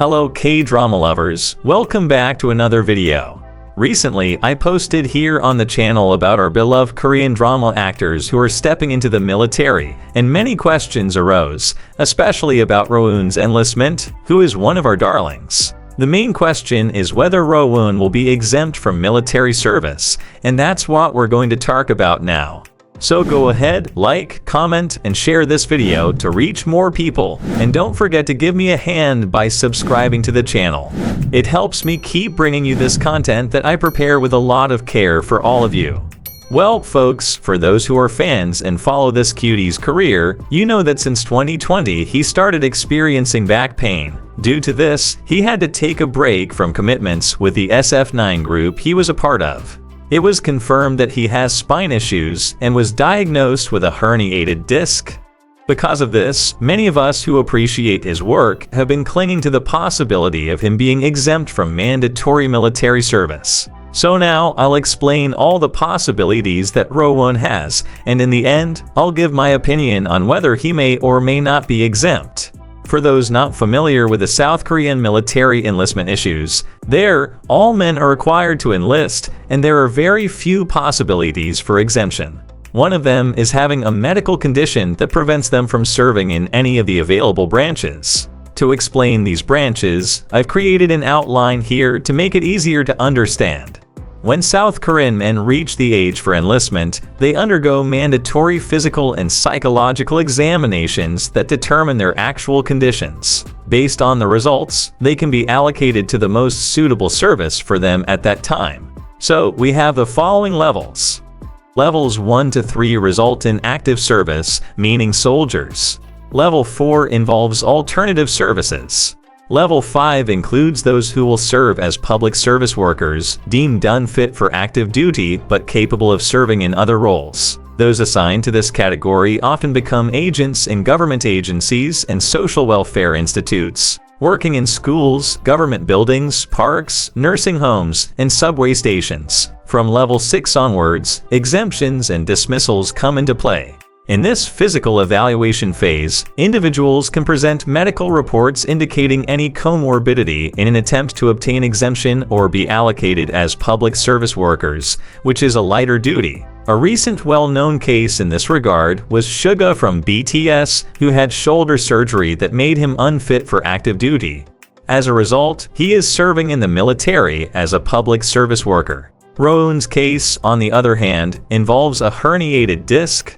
Hello K-drama lovers, welcome back to another video. Recently, I posted here on the channel about our beloved Korean drama actors who are stepping into the military, and many questions arose, especially about Rowoon's enlistment, who is one of our darlings. The main question is whether Rowoon will be exempt from military service, and that's what we're going to talk about now. So go ahead, like, comment, and share this video to reach more people, and don't forget to give me a hand by subscribing to the channel. It helps me keep bringing you this content that I prepare with a lot of care for all of you. Well, folks, for those who are fans and follow this cutie's career, you know that since 2020 he started experiencing back pain. Due to this, he had to take a break from commitments with the SF9 group he was a part of. It was confirmed that he has spine issues and was diagnosed with a herniated disc. Because of this, many of us who appreciate his work have been clinging to the possibility of him being exempt from mandatory military service. So now I'll explain all the possibilities that Rowoon has, and in the end, I'll give my opinion on whether he may or may not be exempt. For those not familiar with the South Korean military enlistment issues, there, all men are required to enlist, and there are very few possibilities for exemption. One of them is having a medical condition that prevents them from serving in any of the available branches. To explain these branches, I've created an outline here to make it easier to understand. When South Korean men reach the age for enlistment, they undergo mandatory physical and psychological examinations that determine their actual conditions. Based on the results, they can be allocated to the most suitable service for them at that time. So, we have the following levels. Levels 1 to 3 result in active service, meaning soldiers. Level 4 involves alternative services. Level 5 includes those who will serve as public service workers, deemed unfit for active duty but capable of serving in other roles. Those assigned to this category often become agents in government agencies and social welfare institutes, working in schools, government buildings, parks, nursing homes, and subway stations. From level 6 onwards, exemptions and dismissals come into play. In this physical evaluation phase, individuals can present medical reports indicating any comorbidity in an attempt to obtain exemption or be allocated as public service workers, which is a lighter duty. A recent well-known case in this regard was Suga from BTS, who had shoulder surgery that made him unfit for active duty. As a result, he is serving in the military as a public service worker. Rowoon's case, on the other hand, involves a herniated disc,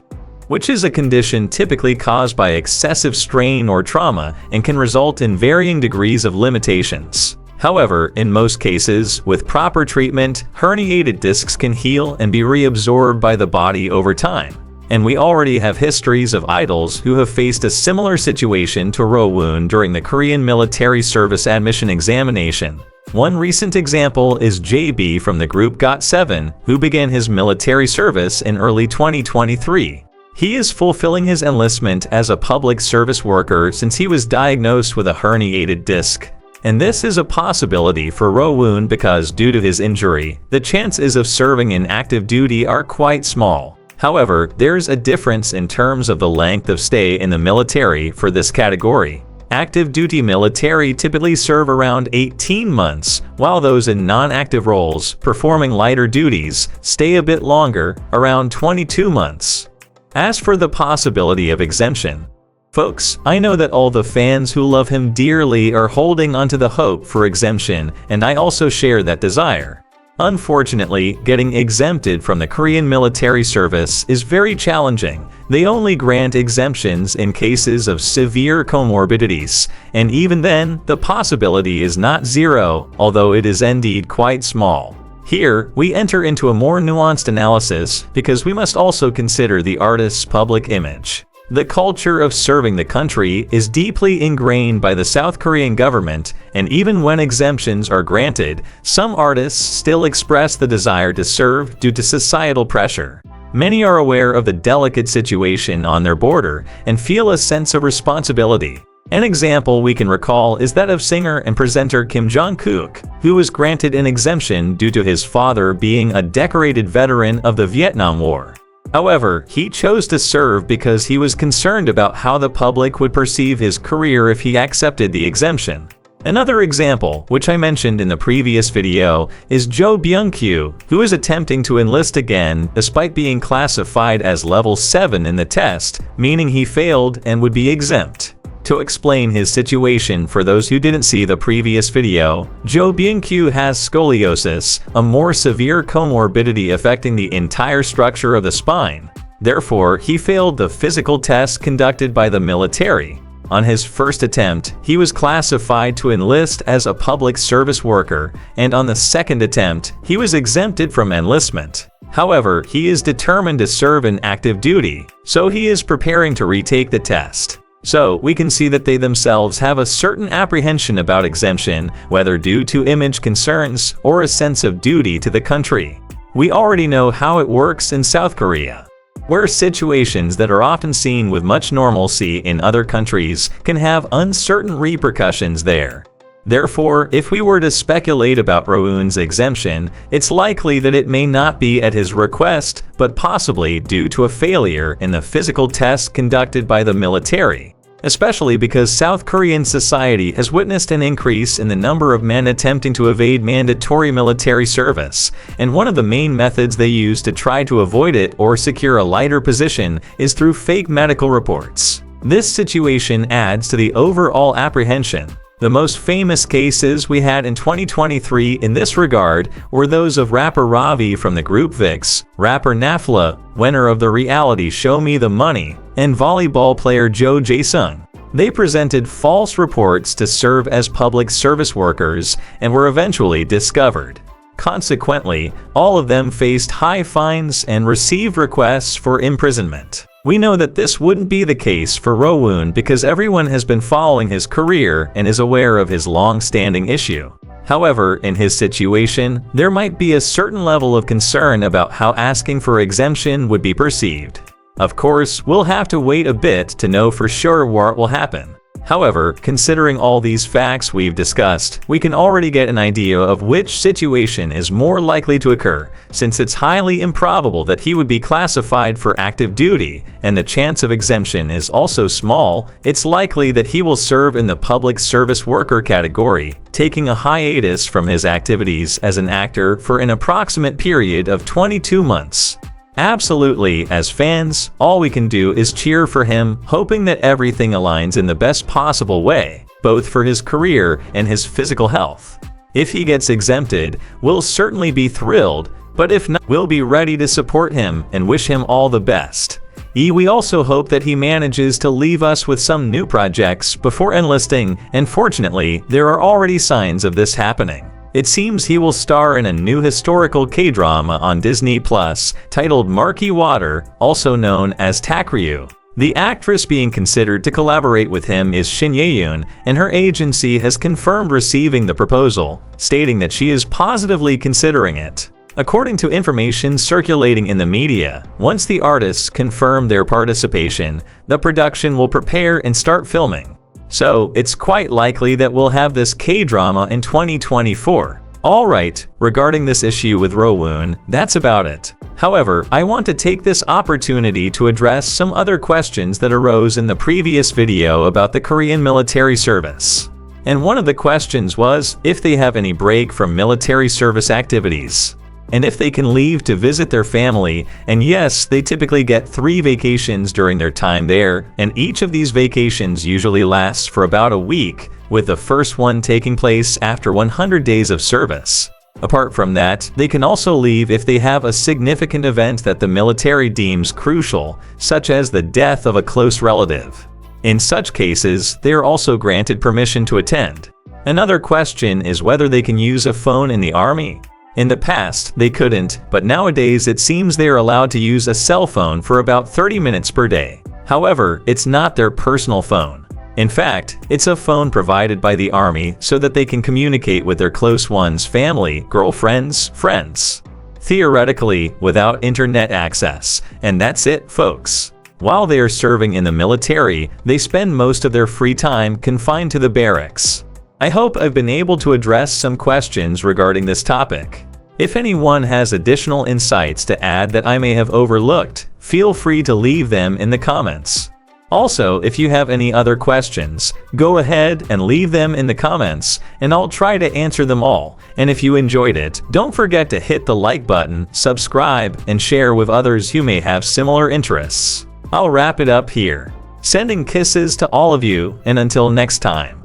which is a condition typically caused by excessive strain or trauma and can result in varying degrees of limitations. However, in most cases, with proper treatment, herniated discs can heal and be reabsorbed by the body over time. And we already have histories of idols who have faced a similar situation to Rowoon during the Korean military service admission examination. One recent example is JB from the group GOT7, who began his military service in early 2023. He is fulfilling his enlistment as a public service worker since he was diagnosed with a herniated disc. And this is a possibility for Rowoon because due to his injury, the chances of serving in active duty are quite small. However, there's a difference in terms of the length of stay in the military for this category. Active duty military typically serve around 18 months, while those in non-active roles, performing lighter duties, stay a bit longer, around 22 months. As for the possibility of exemption, folks, I know that all the fans who love him dearly are holding onto the hope for exemption, and I also share that desire. Unfortunately, getting exempted from the Korean military service is very challenging. They only grant exemptions in cases of severe comorbidities, and even then, the possibility is not zero, although it is indeed quite small. Here, we enter into a more nuanced analysis because we must also consider the artist's public image. The culture of serving the country is deeply ingrained by the South Korean government, and even when exemptions are granted, some artists still express the desire to serve due to societal pressure. Many are aware of the delicate situation on their border and feel a sense of responsibility. An example we can recall is that of singer and presenter Kim Jong-kook, who was granted an exemption due to his father being a decorated veteran of the Vietnam War. However, he chose to serve because he was concerned about how the public would perceive his career if he accepted the exemption. Another example, which I mentioned in the previous video, is Jo Byung-kyu, who is attempting to enlist again despite being classified as level 7 in the test, meaning he failed and would be exempt. To explain his situation for those who didn't see the previous video, Jo Byung-kyu has scoliosis, a more severe comorbidity affecting the entire structure of the spine. Therefore, he failed the physical test conducted by the military. On his first attempt, he was classified to enlist as a public service worker, and on the second attempt, he was exempted from enlistment. However, he is determined to serve in active duty, so he is preparing to retake the test. So, we can see that they themselves have a certain apprehension about exemption, whether due to image concerns or a sense of duty to the country. We already know how it works in South Korea, where situations that are often seen with much normalcy in other countries can have uncertain repercussions there. Therefore, if we were to speculate about Rowoon's exemption, it's likely that it may not be at his request, but possibly due to a failure in the physical test conducted by the military, especially because South Korean society has witnessed an increase in the number of men attempting to evade mandatory military service, and one of the main methods they use to try to avoid it or secure a lighter position is through fake medical reports. This situation adds to the overall apprehension. The most famous cases we had in 2023 in this regard were those of rapper Ravi from the group VIX, rapper Nafla, winner of the reality show Me the Money, and volleyball player Jo Jae-sung. They presented false reports to serve as public service workers and were eventually discovered. Consequently, all of them faced high fines and received requests for imprisonment. We know that this wouldn't be the case for Rowoon because everyone has been following his career and is aware of his long-standing issue. However, in his situation, there might be a certain level of concern about how asking for exemption would be perceived. Of course, we'll have to wait a bit to know for sure what will happen. However, considering all these facts we've discussed, we can already get an idea of which situation is more likely to occur, since it's highly improbable that he would be classified for active duty, and the chance of exemption is also small. It's likely that he will serve in the public service worker category, taking a hiatus from his activities as an actor for an approximate period of 22 months. Absolutely, as fans, all we can do is cheer for him, hoping that everything aligns in the best possible way, both for his career and his physical health. If he gets exempted, we'll certainly be thrilled, but if not, we'll be ready to support him and wish him all the best. We also hope that he manages to leave us with some new projects before enlisting, and fortunately, there are already signs of this happening. It seems he will star in a new historical K-drama on Disney Plus titled Murky Water, also known as Takryu. The actress being considered to collaborate with him is Shin Ye-yoon, and her agency has confirmed receiving the proposal, stating that she is positively considering it. According to information circulating in the media, once the artists confirm their participation, the production will prepare and start filming. So, it's quite likely that we'll have this K-drama in 2024. Alright, regarding this issue with Rowoon, that's about it. However, I want to take this opportunity to address some other questions that arose in the previous video about the Korean military service. And one of the questions was if they have any break from military service activities, and if they can leave to visit their family, and yes, they typically get 3 vacations during their time there, and each of these vacations usually lasts for about a week, with the first one taking place after 100 days of service. Apart from that, they can also leave if they have a significant event that the military deems crucial, such as the death of a close relative. In such cases, they are also granted permission to attend. Another question is whether they can use a phone in the army. In the past, they couldn't, but nowadays it seems they are allowed to use a cell phone for about 30 minutes per day. However, it's not their personal phone. In fact, it's a phone provided by the army so that they can communicate with their close ones, family, girlfriends, friends. Theoretically, without internet access. And that's it, folks. While they are serving in the military, they spend most of their free time confined to the barracks. I hope I've been able to address some questions regarding this topic. If anyone has additional insights to add that I may have overlooked, feel free to leave them in the comments. Also, if you have any other questions, go ahead and leave them in the comments, and I'll try to answer them all. And if you enjoyed it, don't forget to hit the like button, subscribe, and share with others who may have similar interests. I'll wrap it up here. Sending kisses to all of you, and until next time.